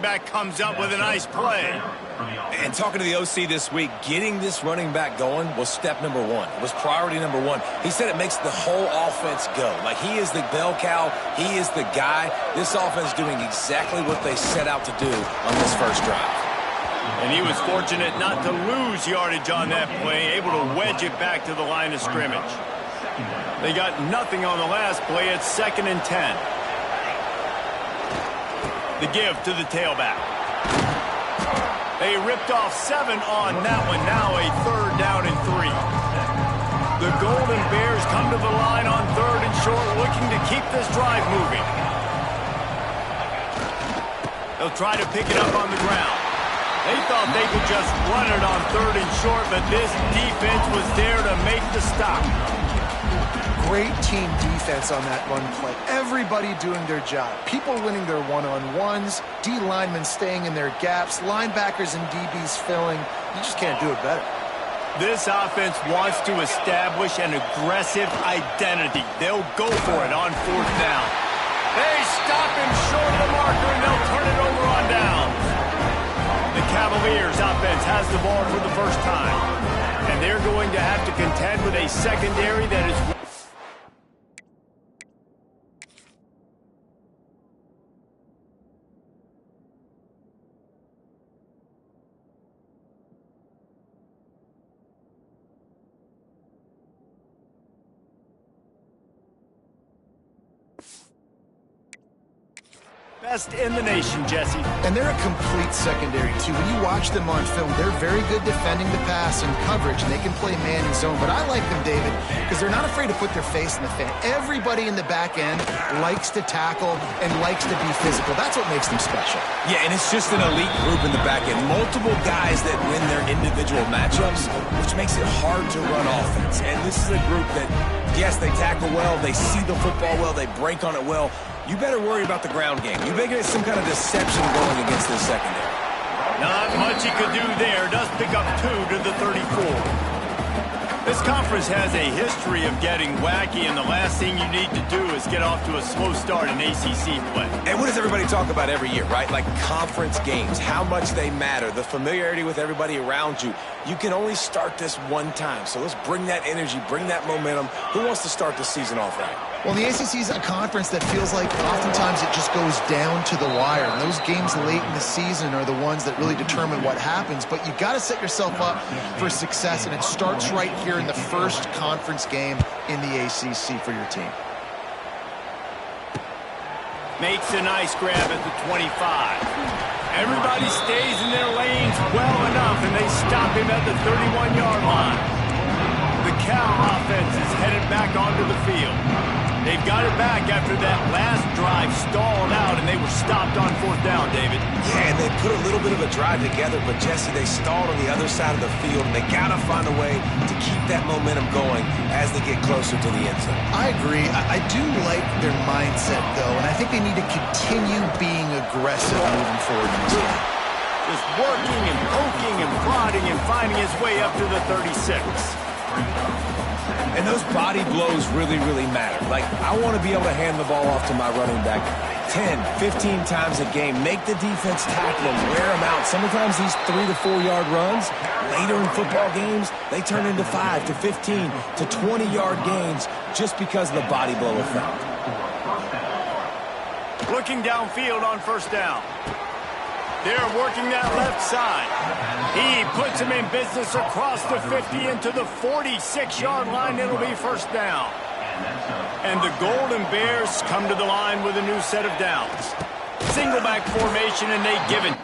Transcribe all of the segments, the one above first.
Back comes up with a nice play. And talking to the OC this week, getting this running back going was step number one. It was priority number one. He said it makes the whole offense go. Like, he is the bell cow. He is the guy. This offense doing exactly what they set out to do on this first drive. And he was fortunate not to lose yardage on that play, able to wedge it back to the line of scrimmage. They got nothing on the last play. It's 2nd and 10. The give to the tailback. They ripped off 7 on that one. Now a 3rd down and 3. The Golden Bears come to the line on 3rd and short, looking to keep this drive moving. They'll try to pick it up on the ground. They thought they could just run it on 3rd and short, but this defense was there to make the stop. Great team defense on that run play. Everybody doing their job. People winning their one-on-ones, D linemen staying in their gaps, linebackers and DBs filling. You just can't do it better. This offense wants to establish an aggressive identity. They'll go for it on 4th down. They stop him short of the marker, and they'll turn it over on downs. The Cavaliers offense has the ball for the first time, and they're going to have to contend with a secondary that is... best in the nation, Jesse. And they're a complete secondary, too. When you watch them on film, they're very good defending the pass and coverage, and they can play man and zone. But I like them, David, because they're not afraid to put their face in the fan. Everybody in the back end likes to tackle and likes to be physical. That's what makes them special. Yeah, and it's just an elite group in the back end. Multiple guys that win their individual matchups, which makes it hard to run offense. And this is a group that, yes, they tackle well, they see the football well, they break on it well. You better worry about the ground game. You better get some kind of deception going against this secondary. Not much he could do there. Does pick up 2 to the 34. This conference has a history of getting wacky, and the last thing you need to do is get off to a slow start in ACC play. And what does everybody talk about every year, right? Like conference games, how much they matter, the familiarity with everybody around you. You can only start this one time, so let's bring that energy, bring that momentum. Who wants to start the season off right? Well, the ACC is a conference that feels like oftentimes it just goes down to the wire. And those games late in the season are the ones that really determine what happens. But you got to set yourself up for success, and it starts right here in the first conference game in the ACC for your team. Makes a nice grab at the 25. Everybody stays in their lanes well enough, and they stop him at the 31-yard line. The Cal offense is headed back onto the field. They've got it back after that last drive stalled out, and they were stopped on 4th down, David. Yeah, and they put a little bit of a drive together, but, Jesse, they stalled on the other side of the field, and they got to find a way to keep that momentum going as they get closer to the end zone. I agree. I do like their mindset, though, and I think they need to continue being aggressive moving forward in this game. Just working and poking and prodding and finding his way up to the 36. And those body blows really, really matter. Like, I want to be able to hand the ball off to my running back 10, 15 times a game. Make the defense tackle them, wear them out. Sometimes these 3 to 4 yard runs, later in football games, they turn into 5 to 15 to 20 yard gains just because of the body blow effect. Looking downfield on 1st down. They're working that left side. He puts him in business across the 50 into the 46-yard line. It'll be 1st down. And the Golden Bears come to the line with a new set of downs. Single back formation, and they give it.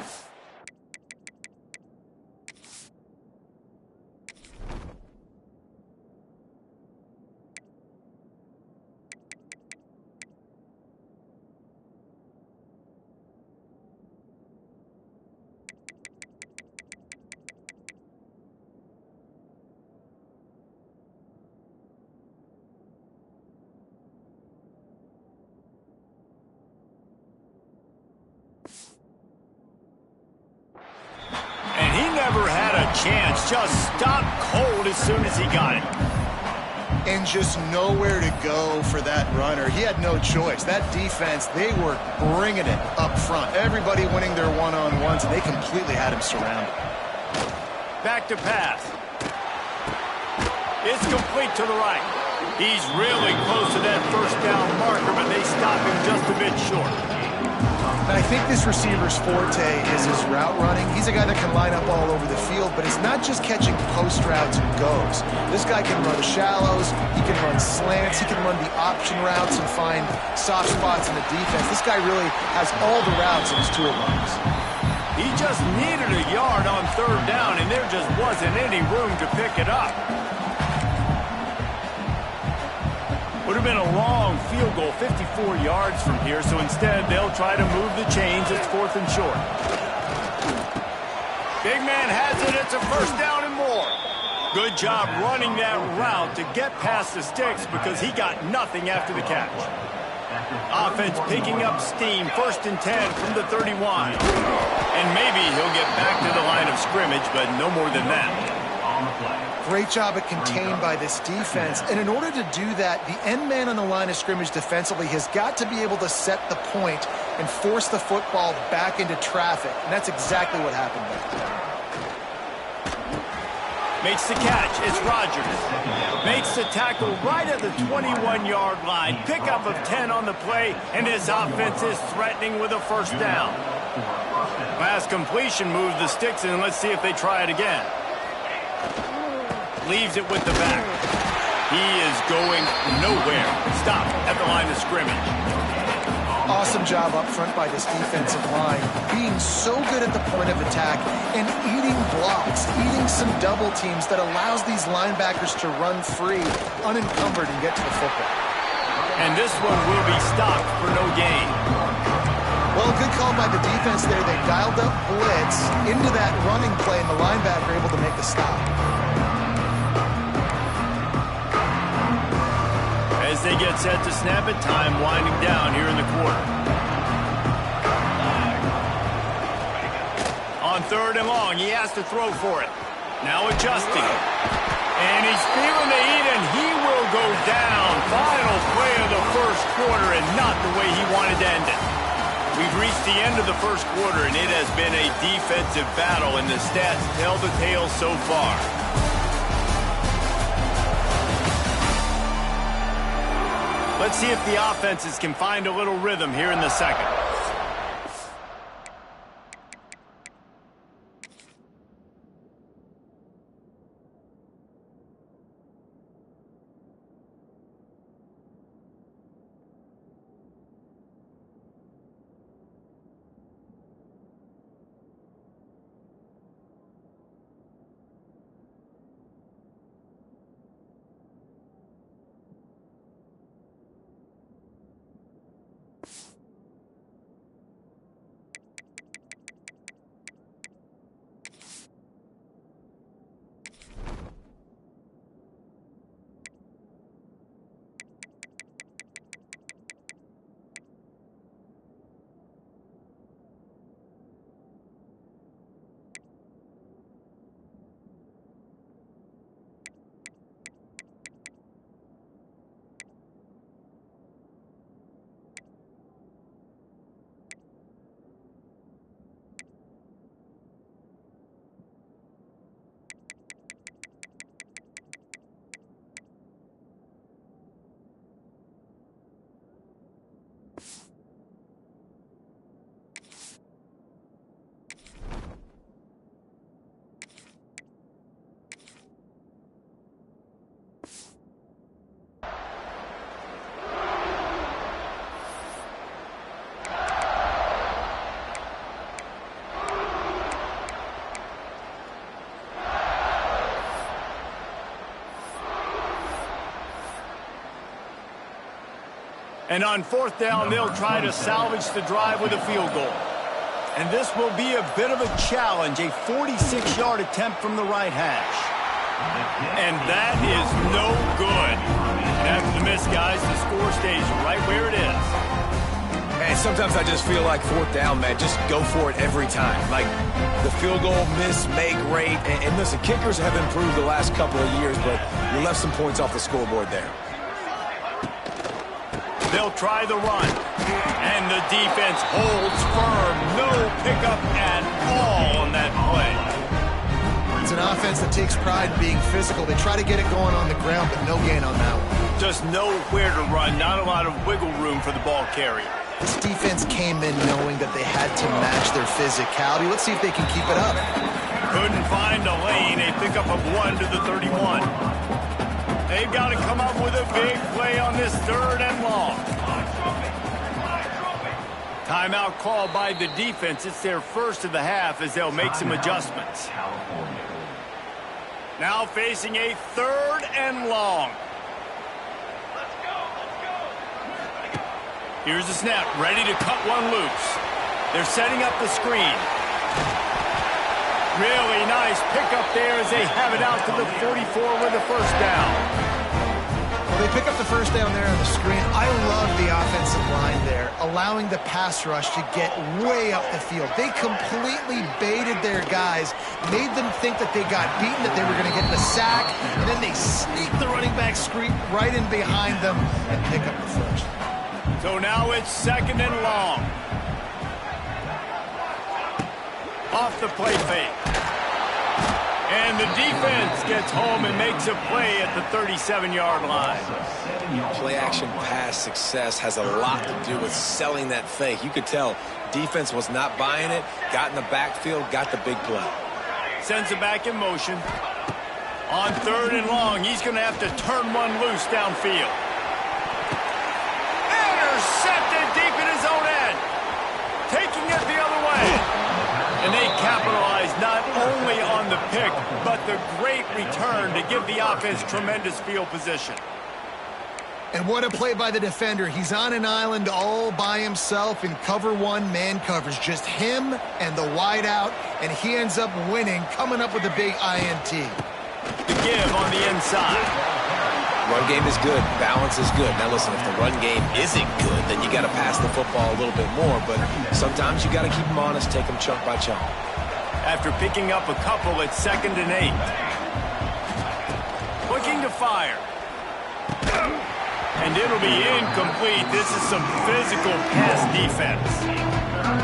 Never had a chance, just stopped cold as soon as he got it. And just nowhere to go for that runner. He had no choice. That defense, they were bringing it up front. Everybody winning their one-on-ones, and they completely had him surrounded. Back to pass. It's complete to the right. He's really close to that first down marker, but they stop him just a bit short. And I think this receiver's forte is his route running. He's a guy that can line up all over the field, but it's not just catching post routes and goes. This guy can run shallows, he can run slants, he can run the option routes and find soft spots in the defense. This guy really has all the routes in his toolbox. He just needed a yard on third down, and there just wasn't any room to pick it up. Would have been a long field goal, 54 yards from here, so instead they'll try to move the chains. It's 4th and short. Big man has it. It's a first down and more. Good job running that route to get past the sticks because he got nothing after the catch. Offense picking up steam, 1st and 10 from the 31. And maybe he'll get back to the line of scrimmage, but no more than that. Great job at contained by this defense. And in order to do that, the end man on the line of scrimmage defensively has got to be able to set the point and force the football back into traffic. And that's exactly what happened there. Makes the catch. It's Rodgers. Makes the tackle right at the 21-yard line. Pickup of 10 on the play, and his offense is threatening with a first down. Pass completion moves the sticks, and let's see if they try it again. Leaves it with the back. He is going nowhere. Stop at the line of scrimmage. Awesome job up front by this defensive line, being so good at the point of attack and eating blocks, eating some double teams that allows these linebackers to run free, unencumbered, and get to the football. And this one will be stopped for no gain. Well, good call by the defense there. They dialed up blitz into that running play, and the linebacker able to make the stop. As they get set to snap it, time winding down here in the quarter. On 3rd and long, he has to throw for it. Now adjusting. And he's feeling the heat, and he will go down. Final play of the first quarter, and not the way he wanted to end it. We've reached the end of the first quarter, and it has been a defensive battle, and the stats tell the tale so far. Let's see if the offenses can find a little rhythm here in the second. And on 4th down, they'll try to salvage the drive with a field goal. And this will be a bit of a challenge, a 46-yard attempt from the right hash. And that is no good. And after the miss, guys, the score stays right where it is. And sometimes I just feel like fourth down, man, just go for it every time. Like the field goal miss-make rate. And listen, kickers have improved the last couple of years, but you left some points off the scoreboard there. They'll try the run. And the defense holds firm. No pickup at all on that play. It's an offense that takes pride in being physical. They try to get it going on the ground, but no gain on that one. Just nowhere to run. Not a lot of wiggle room for the ball carrier. This defense came in knowing that they had to match their physicality. Let's see if they can keep it up. Couldn't find a lane. A pickup of 1 to the 31. They've got to come up with a big play on this 3rd and long. Timeout called by the defense. It's their first of the half as they'll make some adjustments. Now facing a 3rd and long. Here's the snap, ready to cut one loose. They're setting up the screen. Really nice pickup there as they have it out to the 44 with a first down. Well, they pick up the first down there on the screen. I love the offensive line there, allowing the pass rush to get way up the field. They completely baited their guys, made them think that they got beaten, that they were going to get the sack, and then they sneaked the running back screen right in behind them and pick up the first. So now it's 2nd and long. Off the play fake. And the defense gets home and makes a play at the 37-yard line. Play-action pass success has a lot to do with selling that fake. You could tell defense was not buying it, got in the backfield, got the big play. Sends it back in motion. On 3rd and long, he's going to have to turn one loose downfield. Intercepted deep in his own end. Taking it the other way. And they capitalize not only on the pick, but the great return to give the offense tremendous field position. And what a play by the defender. He's on an island all by himself in cover 1 man coverage. Just him and the wide out, and he ends up winning, coming up with a big INT. The give on the inside. Run game is good. Balance is good. Now, listen, if the run game isn't good, then you got to pass the football a little bit more. But sometimes you got to keep them honest, take them chunk by chunk. After picking up a couple, it's 2nd and 8. Looking to fire. And it'll be incomplete. This is some physical pass defense.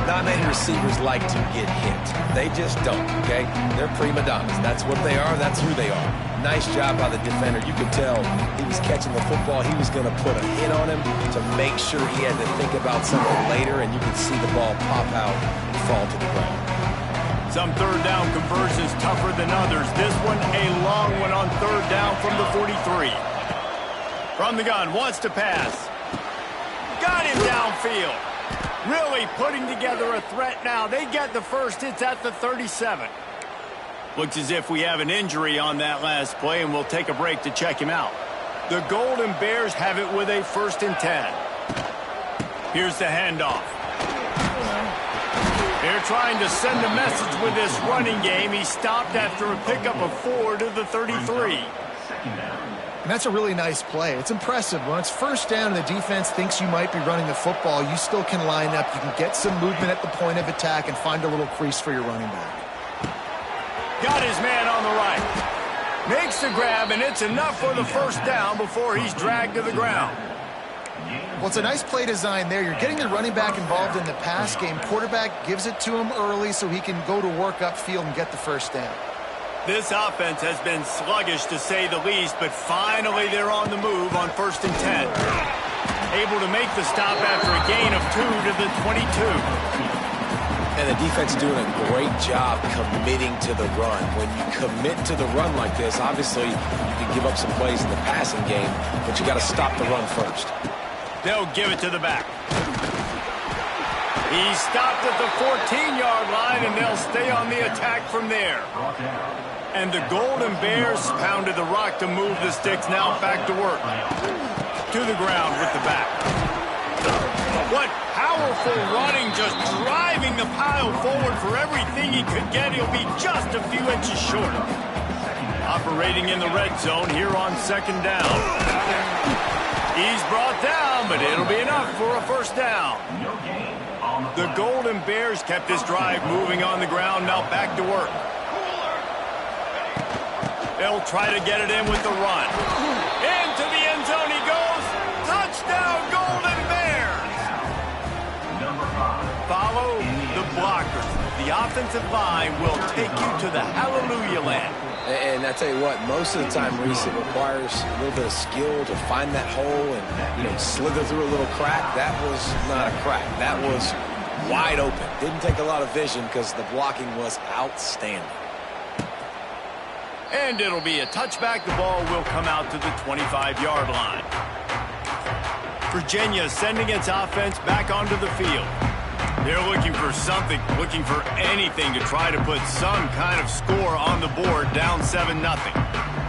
Not many receivers like to get hit. They just don't, okay? They're prima donnas. That's what they are. That's who they are. Nice job by the defender. You could tell he was catching the football. He was going to put a hit on him to make sure he had to think about something later, and you could see the ball pop out and fall to the ground. Some 3rd down conversions tougher than others. This one a long one on 3rd down from the 43. From the gun, wants to pass. Got him downfield. Really putting together a threat now. They get the first. It's at the 37. Looks as if we have an injury on that last play, and we'll take a break to check him out. The Golden Bears have it with a 1st and 10. Here's the handoff. They're trying to send a message with this running game. He stopped after a pickup of 4 to the 33. And that's a really nice play. It's impressive. When it's 1st down and the defense thinks you might be running the football, you still can line up. You can get some movement at the point of attack and find a little crease for your running back. Got his man on the right. Makes the grab, and it's enough for the 1st down before he's dragged to the ground. Well, it's a nice play design there. You're getting the running back involved in the pass game. Quarterback gives it to him early so he can go to work upfield and get the 1st down. This offense has been sluggish, to say the least, but finally they're on the move on 1st and 10. Able to make the stop after a gain of 2 to the 22. And the defense doing a great job committing to the run. When you commit to the run like this, obviously you can give up some plays in the passing game, but you got to stop the run first. They'll give it to the back. He stopped at the 14-yard line, and they'll stay on the attack from there. And the Golden Bears pounded the rock to move the sticks, now back to work. To the ground with the back. What powerful running, just driving the pile forward for everything he could get. He'll be just a few inches short. Operating in the red zone here on 2nd down. He's brought down, but it'll be enough for a first down. The Golden Bears kept this drive moving on the ground. Now back to work. They'll try to get it in with the run. Into the end zone he goes. Touchdown, Golden Bears! Follow the blockers. The offensive line will take you to the hallelujah land. And I tell you what, most of the time, Reese, it requires a little bit of skill to find that hole and, slither through a little crack. That was not a crack. That was wide open. Didn't take a lot of vision because the blocking was outstanding. And it'll be a touchback. The ball will come out to the 25-yard line. Virginia sending its offense back onto the field. They're looking for something, looking for anything to try to put some kind of score on the board, down 7-0.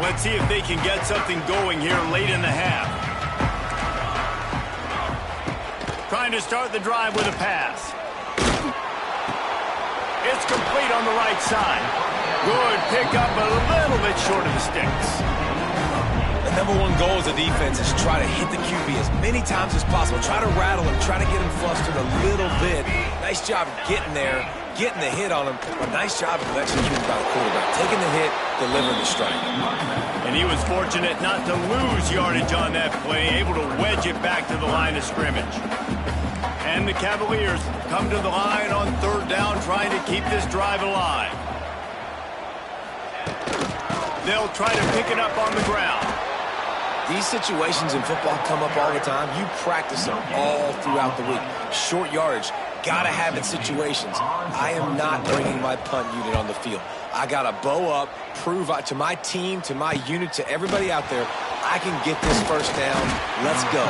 Let's see if they can get something going here late in the half. Trying to start the drive with a pass. It's complete on the right side. Good pickup, but a little bit short of the sticks. The number one goal as a defense is try to hit the QB as many times as possible. Try to rattle him, try to get him flustered a little bit. Nice job getting there, getting the hit on him, but nice job of executing by the quarterback. Taking the hit, delivering the strike. And he was fortunate not to lose yardage on that play, able to wedge it back to the line of scrimmage. And the Cavaliers come to the line on third down, trying to keep this drive alive. They'll try to pick it up on the ground. These situations in football come up all the time. You practice them all throughout the week. Short yardage, gotta have it situations. I am not bringing my punt unit on the field. I gotta bow up, prove to my team, to my unit, to everybody out there, I can get this first down. Let's go.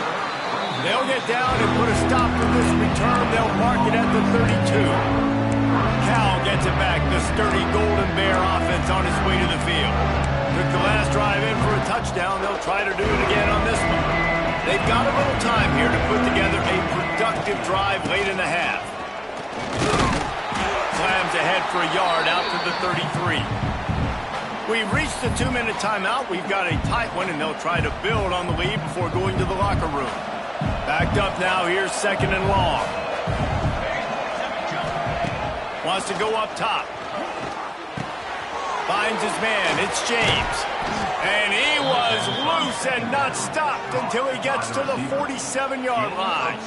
They'll get down and put a stop to this return. They'll mark it at the 32. Cal gets it back. The sturdy Golden Bear offense on its way to the field. Took the last drive in for a touchdown. They'll try to do it again on this one. They've got a little time here to put together a productive drive late in the half. Slams ahead for a yard out to the 33. We've reached the 2-minute timeout. We've got a tight one, and they'll try to build on the lead before going to the locker room. Backed up now. Here's second and long. Wants to go up top. Finds his man. It's James. And he was loose and not stopped until he gets to the 47-yard line.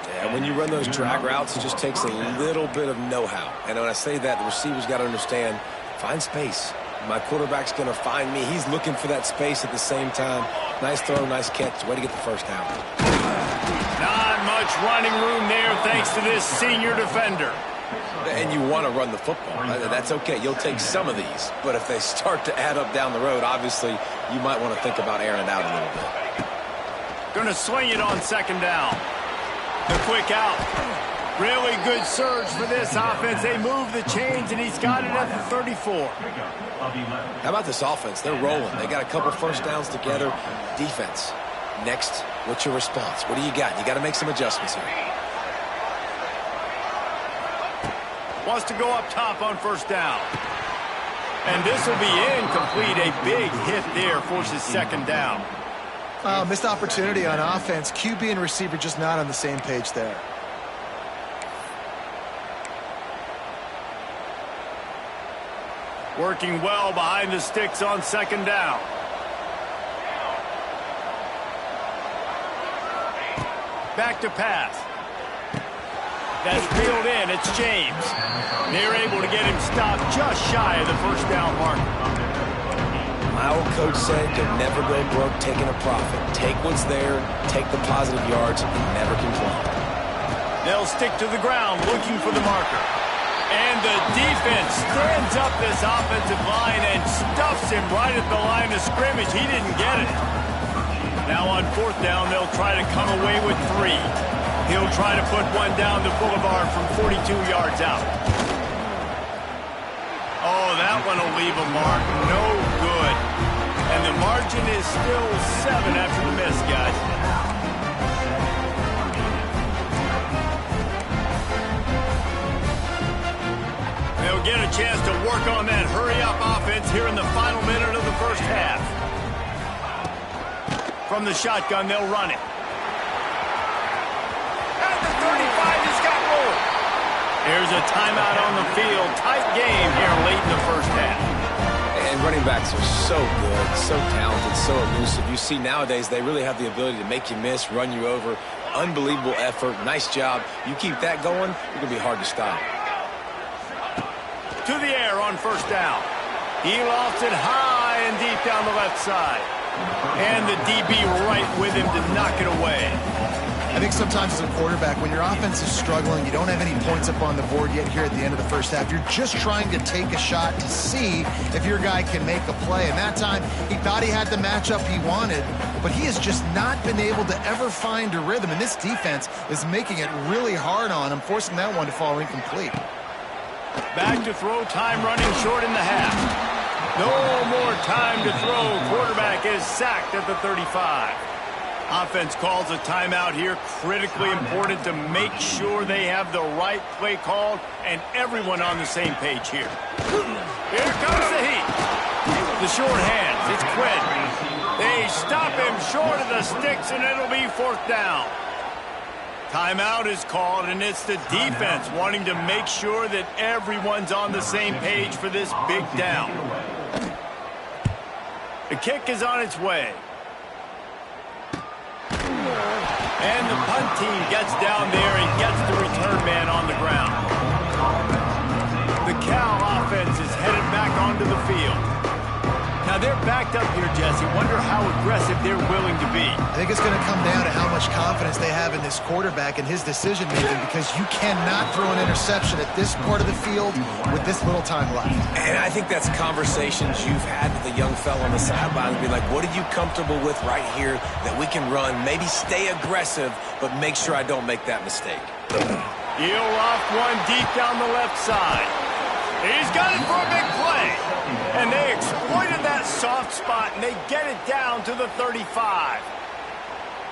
Yeah, when you run those drag routes, it just takes a little bit of know-how. And when I say that, the receiver's got to understand, find space. My quarterback's going to find me. He's looking for that space at the same time. Nice throw, nice catch. Way to get the first down. Not much running room there thanks to this senior defender. And you want to run the football. That's okay. You'll take some of these. But if they start to add up down the road, obviously, you might want to think about airing it out a little bit. Going to swing it on second down. The quick out. Really good surge for this offense. They move the chains, and he's got it at the 34. How about this offense? They're rolling. They got a couple first downs together. Defense. Next, what's your response? What do you got? You got to make some adjustments here. Wants to go up top on first down. And this will be incomplete. A big hit there forces second down. Missed opportunity on offense. QB and receiver just not on the same page there. Working well behind the sticks on second down. Back to pass. That's reeled in. It's James. They're able to get him stopped just shy of the first down marker. My old coach said, "Don't never go broke taking a profit. Take what's there, take the positive yards, and never complain." They'll stick to the ground looking for the marker. And the defense stands up this offensive line and stuffs him right at the line of scrimmage. He didn't get it. Now on fourth down, they'll try to come away with 3. He'll try to put one down the boulevard from 42 yards out. Oh, that one will leave a mark. No good. And the margin is still 7 after the miss, guys. They'll get a chance to work on that hurry-up offense here in the final minute of the first half. From the shotgun, they'll run it. At the 35, he's got room. There's a timeout on the field. Tight game here late in the first half. And running backs are so good, so talented, so elusive. You see nowadays they really have the ability to make you miss, run you over. Unbelievable effort. Nice job. You keep that going, you're going to be hard to stop. To the air on first down. He lofts it high and deep down the left side. And the DB right with him to knock it away. I think sometimes as a quarterback, when your offense is struggling, you don't have any points up on the board yet here at the end of the first half. You're just trying to take a shot to see if your guy can make a play. And that time, he thought he had the matchup he wanted, but he has just not been able to ever find a rhythm. And this defense is making it really hard on him, forcing that one to fall incomplete. Back to throw, time running short in the half. No more time to throw. Quarterback is sacked at the 35. Offense calls a timeout here. Critically important to make sure they have the right play called and everyone on the same page here. Here comes the heat. The short hands. It's Quinn. They stop him short of the sticks, and it'll be fourth down. Timeout is called, and it's the defense wanting to make sure that everyone's on the same page for this big down. The kick is on its way. And the punt team gets down there and gets the return man on the ground. The Cal offense is headed back onto the field. Now they're backed up here, Jesse. Wonder how aggressive they're willing to be. I think it's going to come down to how much confidence they have in this quarterback and his decision-making, because you cannot throw an interception at this part of the field with this little time left. And I think that's conversations you've had with the young fella on the sideline and be like, what are you comfortable with right here that we can run? Maybe stay aggressive, but make sure I don't make that mistake. He'll off one deep down the left side. He's got it for a big play. And they exploited that soft spot, and they get it down to the 35.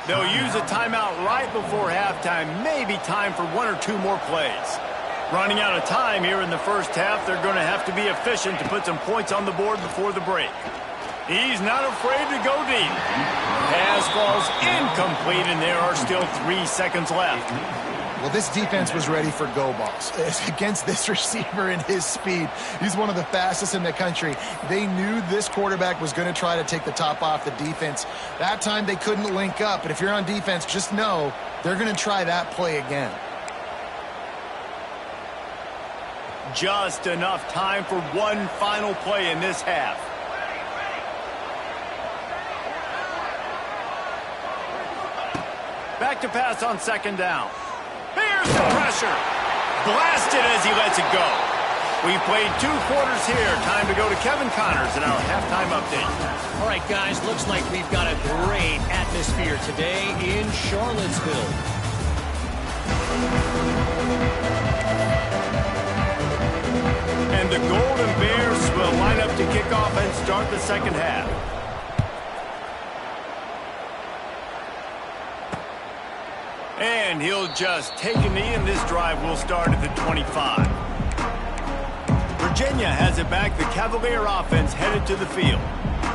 They'll use a timeout right before halftime. Maybe time for one or two more plays. Running out of time here in the first half, they're going to have to be efficient to put some points on the board before the break. He's not afraid to go deep. Pass falls incomplete, and there are still 3 seconds left. Well, this defense was ready for go balls. Against this receiver and his speed, he's one of the fastest in the country. They knew this quarterback was going to try to take the top off the defense. That time they couldn't link up, but if you're on defense, just know they're going to try that play again. Just enough time for one final play in this half. Back to pass on second down. Here's the pressure. Blasted as he lets it go. We've played 2 quarters here. Time to go to Kevin Connors in our halftime update. All right, guys, looks like we've got a great atmosphere today in Charlottesville. And the Golden Bears will line up to kick off and start the second half. And he'll just take a knee, and this drive will start at the 25. Virginia has it back. The Cavalier offense headed to the field.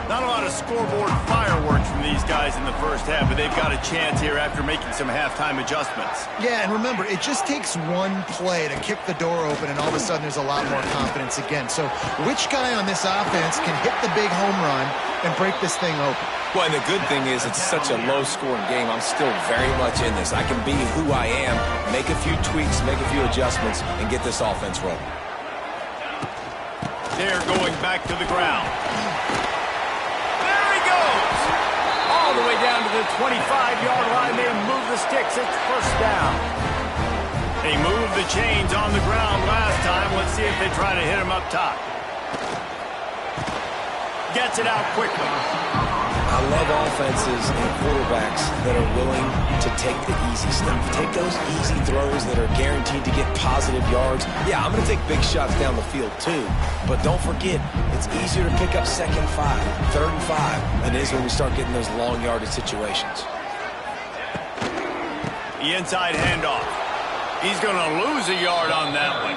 Not a lot of scoreboard fireworks from these guys in the first half, but they've got a chance here after making some halftime adjustments. Yeah, and remember, it just takes one play to kick the door open, and all of a sudden there's a lot more confidence again. So which guy on this offense can hit the big home run and break this thing open? Well, and the good thing is it's such a low-scoring game. I'm still very much in this. I can be who I am, make a few tweaks, make a few adjustments, and get this offense rolling. They're going back to the ground. There he goes! All the way down to the 25-yard line. They move the sticks. It's first down. They moved the chains on the ground last time. Let's see if they try to hit him up top. Gets it out quickly. I love offenses and quarterbacks that are willing to take the easy stuff. Take those easy throws that are guaranteed to get positive yards. Yeah, I'm going to take big shots down the field too. But don't forget, it's easier to pick up 2nd and 5, 3rd and 5 than it is when we start getting those long yardage situations. The inside handoff. He's going to lose a yard on that one.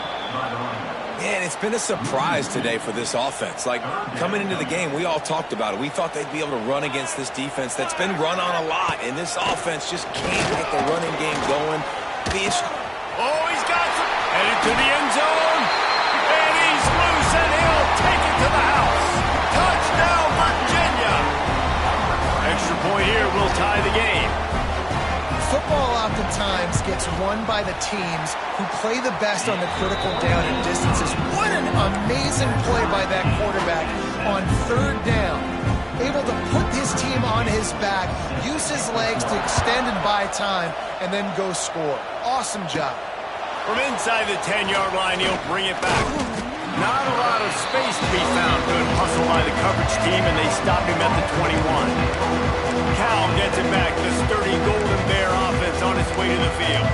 Yeah, and it's been a surprise today for this offense. Like, coming into the game, we all talked about it. We thought they'd be able to run against this defense that's been run on a lot, and this offense just can't get the running game going. Oh, he's got some. Headed to the end zone, and he's loose, and he'll take it to the house. Touchdown, Virginia! Extra point here will tie the game. Football oftentimes gets won by the teams who play the best on the critical down and distances. What an amazing play by that quarterback on third down. Able to put his team on his back, use his legs to extend and buy time, and then go score. Awesome job. From inside the 10-yard line, he'll bring it back. Not a lot of space to be found. Good hustle by the coverage team, and they stop him at the 21. Cal gets it back. The sturdy Golden Bear offense on its way to the field.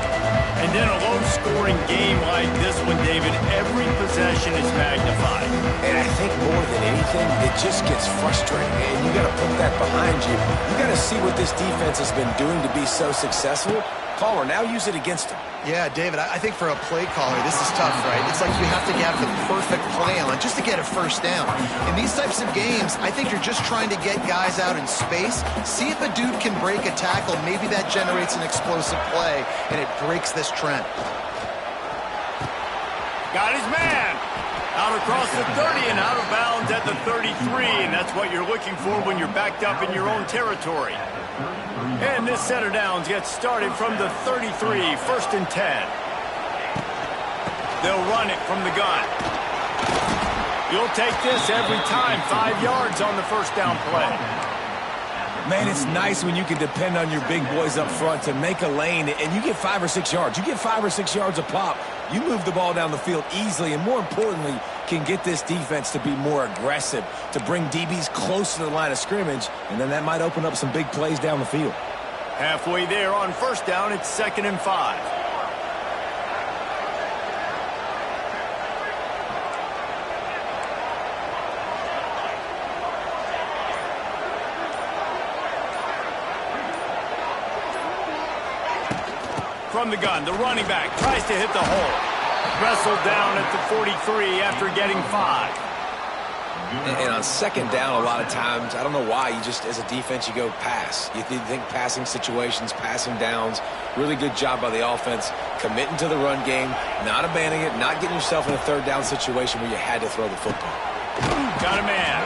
And then a low-scoring game like this one, David, every possession is magnified. And I think more than anything, it just gets frustrating. And you got to put that behind you. You got to see what this defense has been doing to be so successful. Caller, now use it against him. Yeah, David, I think for a play caller, this is tough, right? It's like you have to have the perfect play on just to get a first down. In these types of games, I think you're just trying to get guys out in space, see if a dude can break a tackle. Maybe that generates an explosive play, and it breaks this trend. Got his man. Out across the 30 and out of bounds at the 33, and that's what you're looking for when you're backed up in your own territory. And this set of downs gets started from the 33, 1st and 10. They'll run it from the gun. You'll take this every time, 5 yards on the first down play. Man, it's nice when you can depend on your big boys up front to make a lane, and you get 5 or 6 yards. You get 5 or 6 yards a pop. You move the ball down the field easily, and more importantly, can get this defense to be more aggressive, to bring DBs close to the line of scrimmage, and then that might open up some big plays down the field. Halfway there on first down, it's 2nd and 5. From the gun, the running back tries to hit the hole. Wrestled down at the 43 after getting 5. And on 2nd down, a lot of times, I don't know why, you just, as a defense, you go pass. You think passing situations, passing downs. Really good job by the offense, committing to the run game, not abandoning it, not getting yourself in a 3rd down situation where you had to throw the football. Got a man.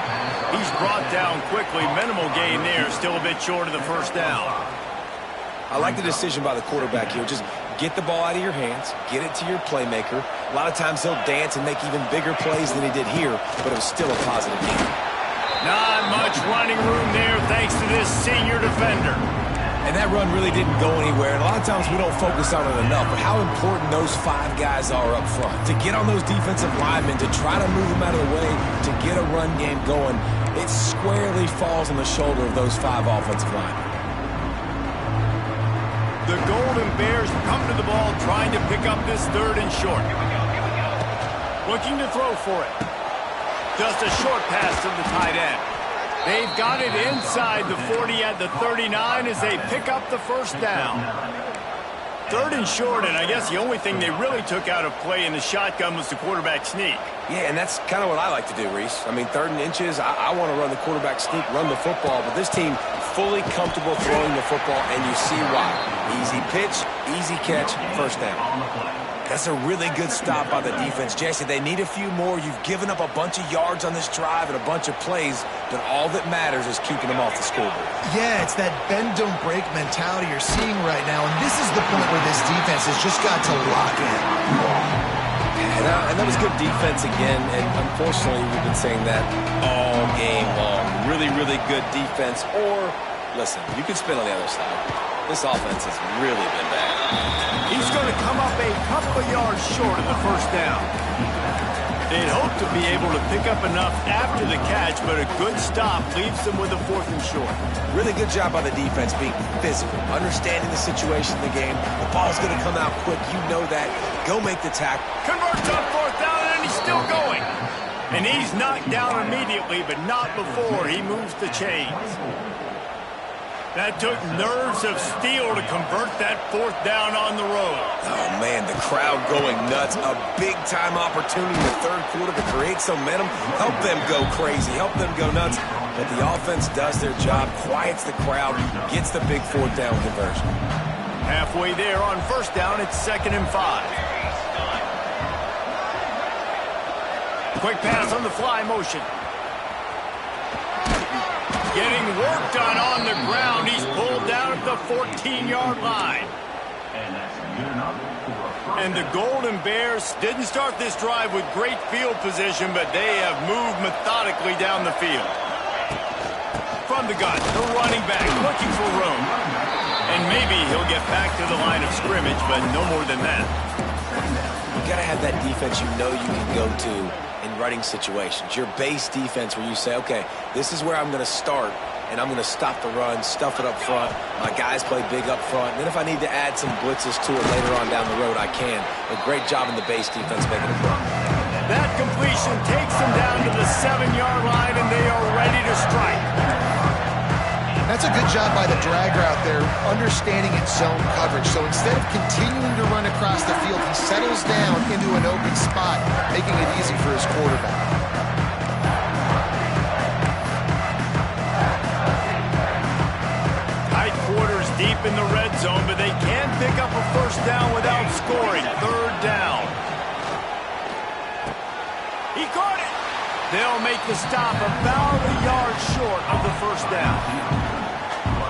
He's brought down quickly. Minimal gain there, still a bit short of the first down. I like the decision by the quarterback here. Just get the ball out of your hands, get it to your playmaker. A lot of times he'll dance and make even bigger plays than he did here, but it was still a positive game. Not much running room there thanks to this senior defender. And that run really didn't go anywhere. And a lot of times we don't focus on it enough, but how important those 5 guys are up front. To get on those defensive linemen, to try to move them out of the way, to get a run game going, it squarely falls on the shoulder of those 5 offensive linemen. The Golden Bears come to the ball trying to pick up this 3rd and short. Looking to throw for it. Just a short pass to the tight end. They've got it inside the 40 at the 39 as they pick up the first down. 3rd and short, and I guess the only thing they really took out of play in the shotgun was the quarterback sneak. Yeah, and that's kind of what I like to do, Reese. I mean, 3rd and inches, I want to run the quarterback sneak, run the football, but this team fully comfortable throwing the football, and you see why. Easy pitch, easy catch, first down. That's a really good stop by the defense. Jesse, they need a few more. You've given up a bunch of yards on this drive and a bunch of plays, but all that matters is keeping them off the scoreboard. Yeah, it's that bend, don't break mentality you're seeing right now, and this is the point where this defense has just got to lock in. And that was good defense again, and unfortunately we've been saying that all game long. Really, really good defense, or, listen, you can spin on the other side. This offense has really been bad. He's going to come up a couple of yards short of the first down. They'd hope to be able to pick up enough after the catch, but a good stop leaves them with a 4th and short. Really good job by the defense being physical, understanding the situation in the game. The ball's going to come out quick. You know that. Go make the tackle. Converts on 4th down, and he's still going. And he's knocked down immediately, but not before he moves the chains. That took nerves of steel to convert that fourth down on the road. Oh, man, the crowd going nuts. A big-time opportunity in the third quarter to create some momentum. Help them go crazy. Help them go nuts. But the offense does their job, quiets the crowd, gets the big fourth down conversion. Halfway there on first down, it's 2nd and 5. Quick pass on the fly motion. Getting work done on the ground. He's pulled down at the 14-yard line. And the Golden Bears didn't start this drive with great field position, but they have moved methodically down the field. From the gun, the running back looking for room. And maybe he'll get back to the line of scrimmage, but no more than that. You got to have that defense you know you can go to in running situations. Your base defense where you say, okay, this is where I'm going to start, and I'm going to stop the run, stuff it up front. My guys play big up front. And then if I need to add some blitzes to it later on down the road, I can. A great job in the base defense making it run. That completion takes them down to the 7-yard line, and they are ready to strike. That's a good job by the drag route there, understanding its zone coverage. So instead of continuing to run across the field, he settles down into an open spot, making it easy for his quarterback. Tight quarters deep in the red zone, but they can pick up a first down without scoring. 3rd down. He caught it. They'll make the stop about a yard short of the first down.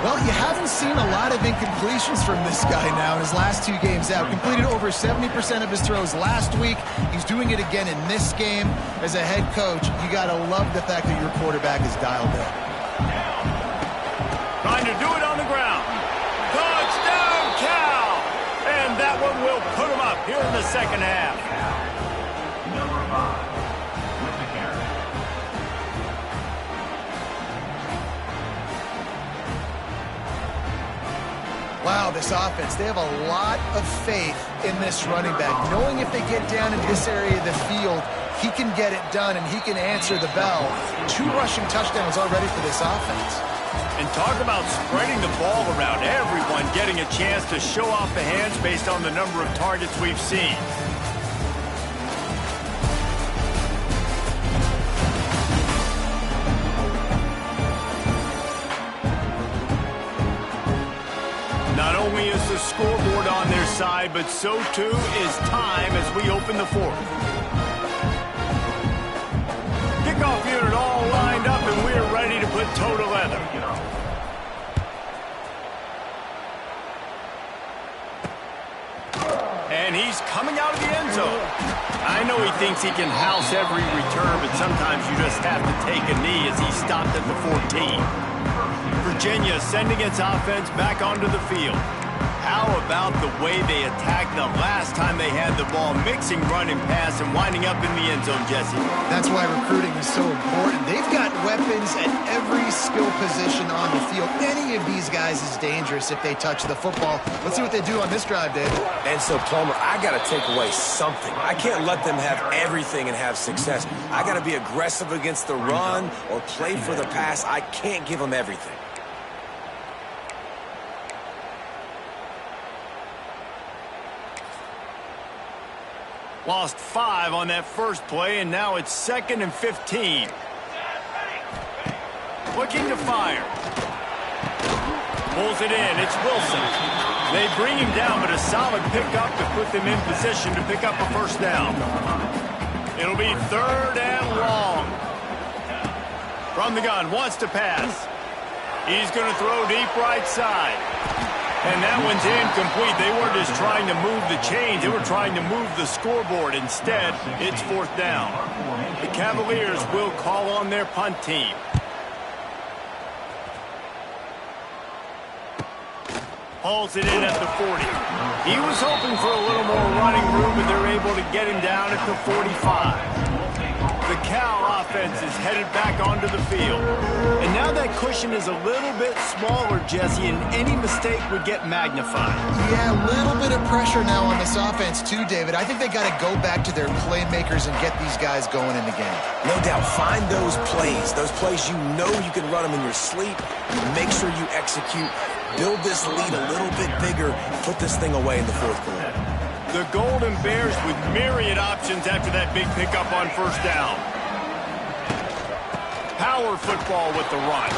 Well, you haven't seen a lot of incompletions from this guy now in his last 2 games out. Completed over 70% of his throws last week. He's doing it again in this game. As a head coach, you got to love the fact that your quarterback is dialed in. Trying to do it on the ground. Touchdown, Cal! And that one will put him up here in the second half. Wow, this offense, they have a lot of faith in this running back, knowing if they get down in this area of the field, he can get it done and he can answer the bell. 2 rushing touchdowns already for this offense. And talk about spreading the ball around, everyone getting a chance to show off the hands based on the number of targets we've seen. Not only is the scoreboard on their side, but so too is time as we open the 4th. Kickoff unit all lined up, and we're ready to put toe to leather. And he's coming out of the end zone. I know he thinks he can house every return, but sometimes you just have to take a knee as he stopped at the 14. Virginia sending its offense back onto the field. How about the way they attacked the last time they had the ball, mixing run and pass and winding up in the end zone, Jesse? That's why recruiting is so important. They've got weapons at every skill position on the field. Any of these guys is dangerous if they touch the football. Let's see what they do on this drive, David. And so, Plummer, I got to take away something. I can't let them have everything and have success. I got to be aggressive against the run or play for the pass. I can't give them everything. Lost 5 on that first play, and now it's 2nd and 15. Looking to fire. Pulls it in. It's Wilson. They bring him down, but a solid pickup to put them in position to pick up a first down. It'll be 3rd and long. From the gun, wants to pass. He's going to throw deep right side. And that one's incomplete. They weren't just trying to move the chains. They were trying to move the scoreboard. Instead, it's 4th down. The Cavaliers will call on their punt team. Hauls it in at the 40. He was hoping for a little more running room, but they're able to get him down at the 45. The Cal offense offense is headed back onto the field. And now that cushion is a little bit smaller, Jesse, and any mistake would get magnified. Yeah, a little bit of pressure now on this offense too, David. I think they got to go back to their playmakers and get these guys going in the game. No doubt, find those plays you know you can run them in your sleep. Make sure you execute. Build this lead a little bit bigger. Put this thing away in the fourth quarter. The Golden Bears with myriad options after that big pickup on first down. Power football with the run.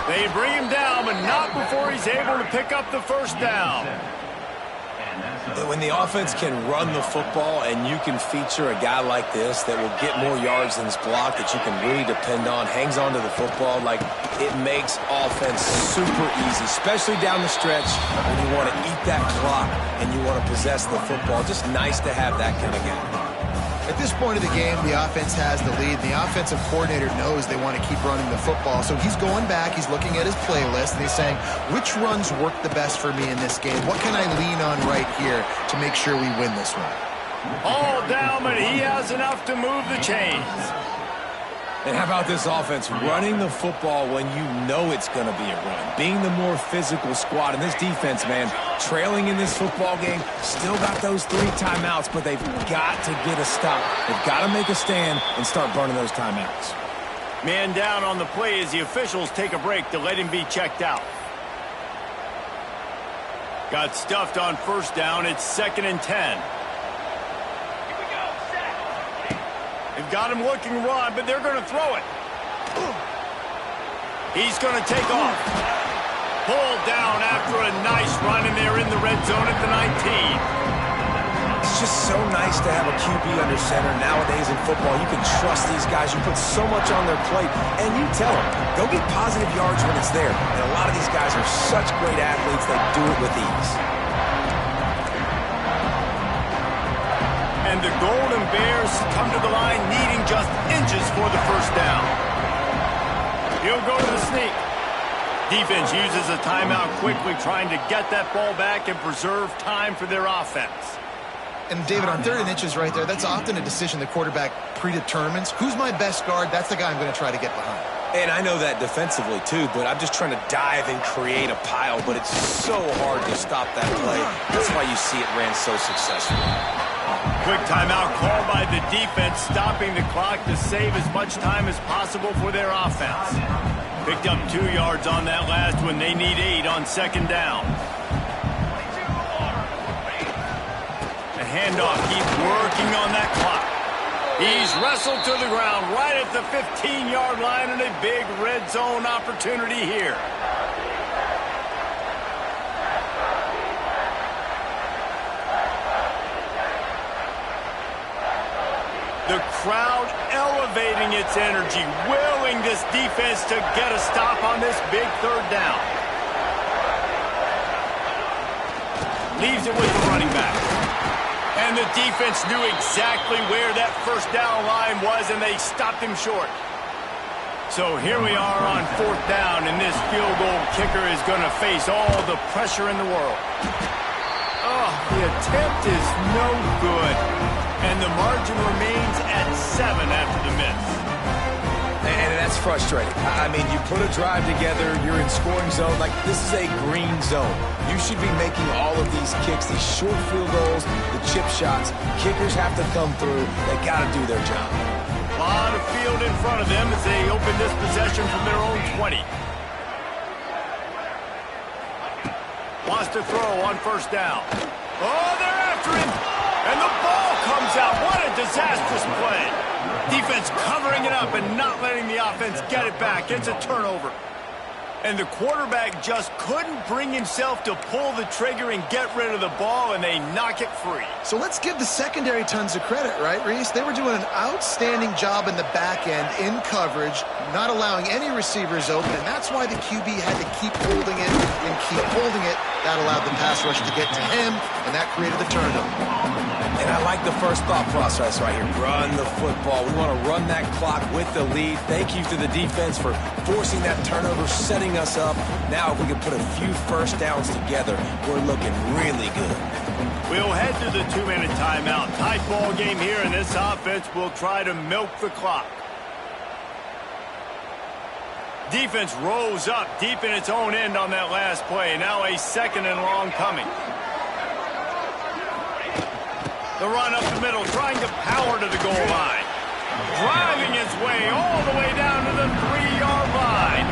They bring him down, but not before he's able to pick up the first down. When the offense can run the football and you can feature a guy like this that will get more yards than his block, that you can really depend on, hangs on to the football, like it makes offense super easy, especially down the stretch when you want to eat that clock and you want to possess the football. Just nice to have that kind of game. At this point of the game, the offense has the lead. The offensive coordinator knows they want to keep running the football. So he's going back, he's looking at his playlist, and he's saying, which runs work the best for me in this game? What can I lean on right here to make sure we win this one? All down, but he has enough to move the chains. And how about this offense running the football when you know it's going to be a run? Being the more physical squad. And this defense, man, trailing in this football game, still got those 3 timeouts, but they've got to get a stop. They've got to make a stand and start burning those timeouts. Man down on the play as the officials take a break to let him be checked out. Got stuffed on first down. It's 2nd and 10. They've got him looking run, but they're going to throw it. He's going to take off. Pulled down after a nice run, and they're in the red zone at the 19. It's just so nice to have a QB under center. Nowadays in football, you can trust these guys. You put so much on their plate, and you tell them, go get positive yards when it's there. And a lot of these guys are such great athletes, they do it with ease. And the Golden Bears come to the line needing just inches for the first down. He'll go to the sneak. Defense uses a timeout quickly, trying to get that ball back and preserve time for their offense. And David, on 3rd and inches right there, that's often a decision the quarterback predetermines. Who's my best guard? That's the guy I'm going to try to get behind. And I know that defensively, too, but I'm just trying to dive and create a pile, but it's so hard to stop that play. That's why you see it ran so successfully. Quick timeout called by the defense, stopping the clock to save as much time as possible for their offense. Picked up 2 yards on that last one. They need 8 on 2nd down. The handoff keeps working on that clock. He's wrestled to the ground right at the 15-yard line, and a big red zone opportunity here. The crowd elevating its energy, willing this defense to get a stop on this big 3rd down. Leaves it with the running back. And the defense knew exactly where that first down line was, and they stopped him short. So here we are on 4th down, and this field goal kicker is going to face all the pressure in the world. Oh, the attempt is no good. And the margin remains at 7 after the miss. And that's frustrating. I mean, you put a drive together, you're in scoring zone. Like, this is a green zone. You should be making all of these kicks, these short field goals, the chip shots. Kickers have to come through. They got to do their job. A lot of field in front of them as they open this possession from their own 20. Wants to throw on first down. Oh, they're after him. And the ball comes out. What a disastrous play. Defense covering it up and not letting the offense get it back. It's a turnover. And the quarterback just couldn't bring himself to pull the trigger and get rid of the ball, and they knock it free. So let's give the secondary tons of credit, right, Reese? They were doing an outstanding job in the back end, in coverage, not allowing any receivers open, and that's why the QB had to keep holding it and keep holding it. That allowed the pass rush to get to him, and that created the turnover. And I like the first thought process right here. Run the football. We want to run that clock with the lead. Thank you to the defense for forcing that turnover, setting us up. Now if we can put a few first downs together, we're looking really good. We'll head to the 2-minute timeout. Tight ball game here, and this offense will try to milk the clock. Defense rose up deep in its own end on that last play. Now a 2nd and long coming. The run up the middle, trying to power to the goal line. Driving its way all the way down to the 3-yard line.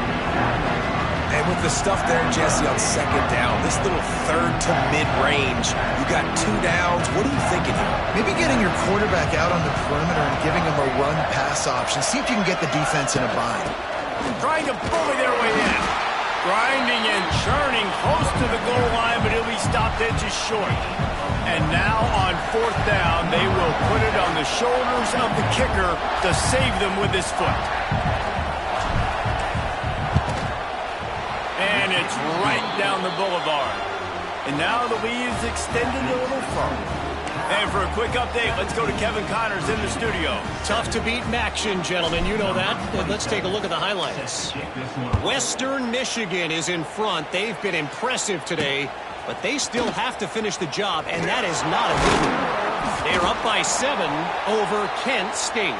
And with the stuff there, Jesse, on 2nd down, this little 3rd to mid-range, you got 2 downs. What are you thinking here? Maybe getting your quarterback out on the perimeter and giving him a run-pass option. See if you can get the defense in a bind. Trying to bully their way in. Grinding and churning close to the goal line, but he'll be stopped edges short. And now on 4th down, they will put it on the shoulders of the kicker to save them with his foot. And it's right down the boulevard. And now the lead is extended a little further. And for a quick update, let's go to Kevin Connors in the studio. Tough to beat Maction, gentlemen. You know that. And let's take a look at the highlights. Western Michigan is in front. They've been impressive today, but they still have to finish the job, and that is not a good one. They're up by 7 over Kent State.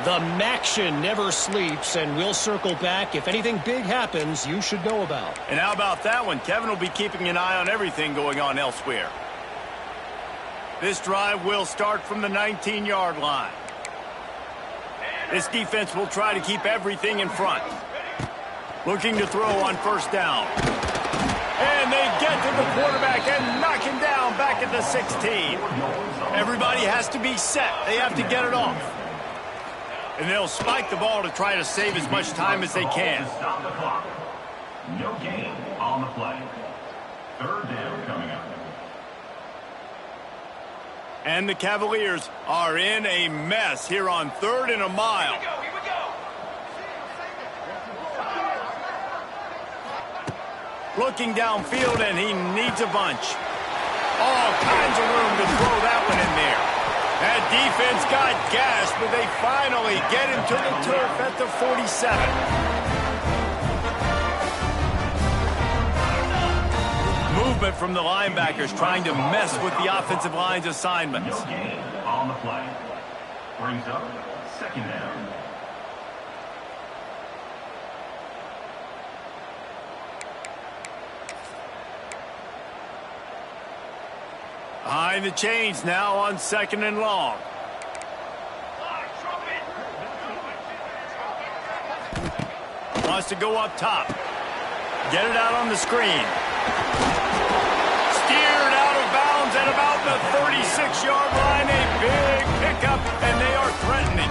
The Maction never sleeps, and we'll circle back. If anything big happens, you should know about. And how about that one? Kevin will be keeping an eye on everything going on elsewhere. This drive will start from the 19-yard line. This defense will try to keep everything in front. Looking to throw on 1st down. And they get to the quarterback and knock him down back at the 16. Everybody has to be set. They have to get it off. And they'll spike the ball to try to save as much time as they can. Stop the clock. No gain on the play. 3rd down coming up. And the Cavaliers are in a mess here on 3rd and a mile. Here we go. Looking downfield, and he needs a bunch. All kinds of room to throw that one in there. That defense got gashed, but they finally get him to the turf at the 47. Movement from the linebackers trying to mess with the offensive line's assignments. No gain on the play. Brings up 2nd down. Behind the chains now on 2nd and long. Wants to go up top. Get it out on the screen. Steered out of bounds at about the 36-yard line. A big pickup, and they are threatening.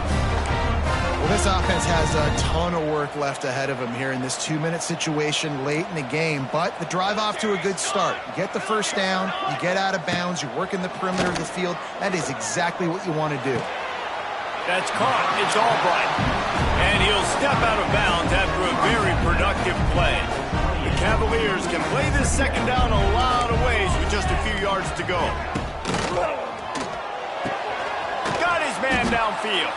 Well, this offense has a ton of work left ahead of them here in this 2-minute situation late in the game, but the drive off to a good start. You get the 1st down, you get out of bounds, you work in the perimeter of the field. That is exactly what you want to do. That's caught. It's Albright. And he'll step out of bounds after a very productive play. The Cavaliers can play this 2nd down a lot of ways with just a few yards to go. Got his man downfield.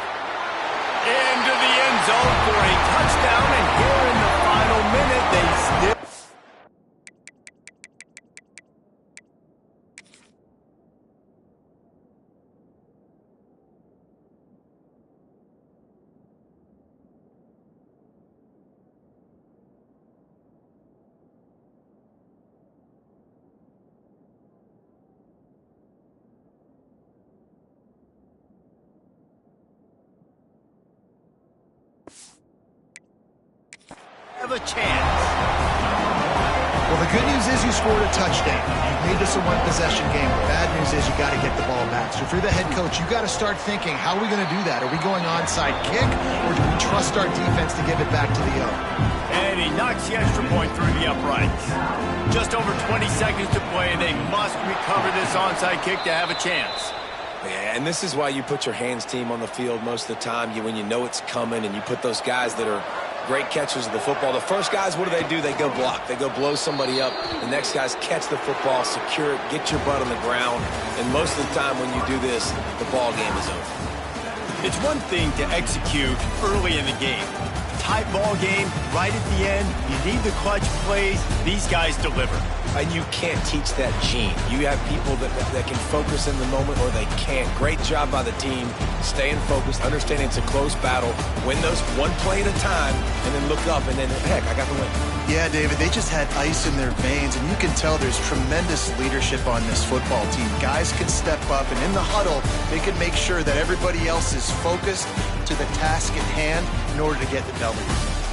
Into the end zone for a touchdown, and here in the final minute, they still... have a chance. Well, the good news is you scored a touchdown. You made this a one-possession game. The bad news is you got to get the ball back. So if you're the head coach, you got to start thinking, how are we going to do that? Are we going onside kick, or do we trust our defense to give it back to the owner? And he knocks the extra point through the uprights. Just over 20 seconds to play. They must recover this onside kick to have a chance. Yeah, and this is why you put your hands team on the field most of the time. When you know it's coming, and you put those guys that are great catchers of the football. The first guys, what do? They go block. They go blow somebody up. The next guys catch the football, secure it, get your butt on the ground. And most of the time when you do this, the ball game is over. It's one thing to execute early in the game. Tight ball game, right at the end, you need the clutch plays. These guys deliver. And you can't teach that gene. You have people that can focus in the moment or they can't. Great job by the team, staying focused, understanding it's a close battle, win those one play at a time, and then look up, and then, heck, I got the win. Yeah, David, they just had ice in their veins, and you can tell there's tremendous leadership on this football team. Guys can step up, and in the huddle, they can make sure that everybody else is focused to the task at hand in order to get the W.